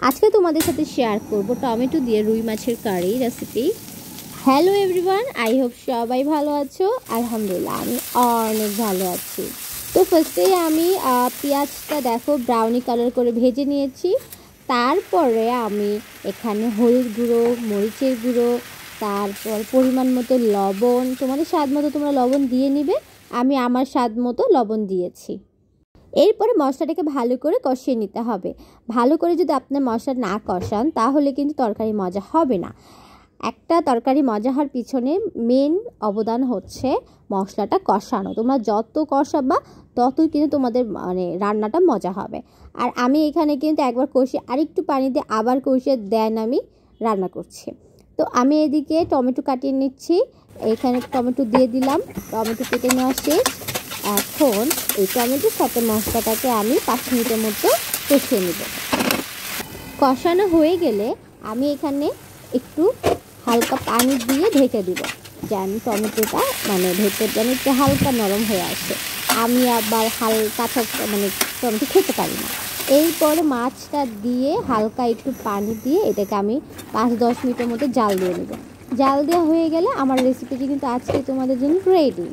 আজকে তোমাদের সাথে শেয়ার করব টমেটো দিয়ে রুই মাছের curry recipe. Hello everyone, I hope সবাই ভালো আছো। আলহামদুলিল্লাহ আমি অনেক ভালো আছি। তো ফার্স্টেই আমি পেঁয়াজটা দেখো ব্রাউনি কালার করে ভেজে নিয়েছি। তারপরে আমি এখানে হলুদ গুঁড়ো, মরিচের গুঁড়ো, তারপর পরিমাণ মতো লবণ, তোমাদের স্বাদ মতো তোমরা লবণ দিয়ে নিবে। আমি আমার স্বাদ মতো লবণ দিয়েছি। এরপরে মশলাটাকে ভালো করে কষিয়ে নিতে হবে। ভালো করে যদি আপনার মশলা না কষান তাহলে কিন্তু তরকারি মজা হবে না। একটা তরকারি মজা হওয়ার পিছনে মেন অবদান হচ্ছে মশলাটা কষানো। তোমরা যত কষাবা ততই কিন্তু তোমাদের রান্নাটা মজা হবে। আর আমি এখানে কিন্তু একবার কষিয়ে আরেকটু পানি দিয়ে আবার কষিয়ে দেন আমি রান্না করছি। তো আমি এদিকে টমেটো কাটিয়ে নিচ্ছি। এখানে টমেটো দিয়ে দিলাম, টমেটো কেটে নেওয়া শেষ। এখন এই টমেটোর সাথে মশলাটাকে আমি 5 মিনিটের মতো কষিয়ে নেব। কষানো হয়ে গেলে আমি এখানে একটু হালকা পানি দিয়ে ঢেকে দিব, যেন টমেটোটা ভেতর যেন একটু হালকা নরম হয়ে আসে। আমি আবার কাঁচা টমেটো খেতে পারি না। এরপরে মাছটা দিয়ে হালকা একটু পানি দিয়ে এটাকে আমি 5-10 মিনিটের মতো জাল দিয়ে নেব। জাল দেওয়া হয়ে গেলে আমার রেসিপিটি কিন্তু আজকে তোমাদের জন্য রেডি।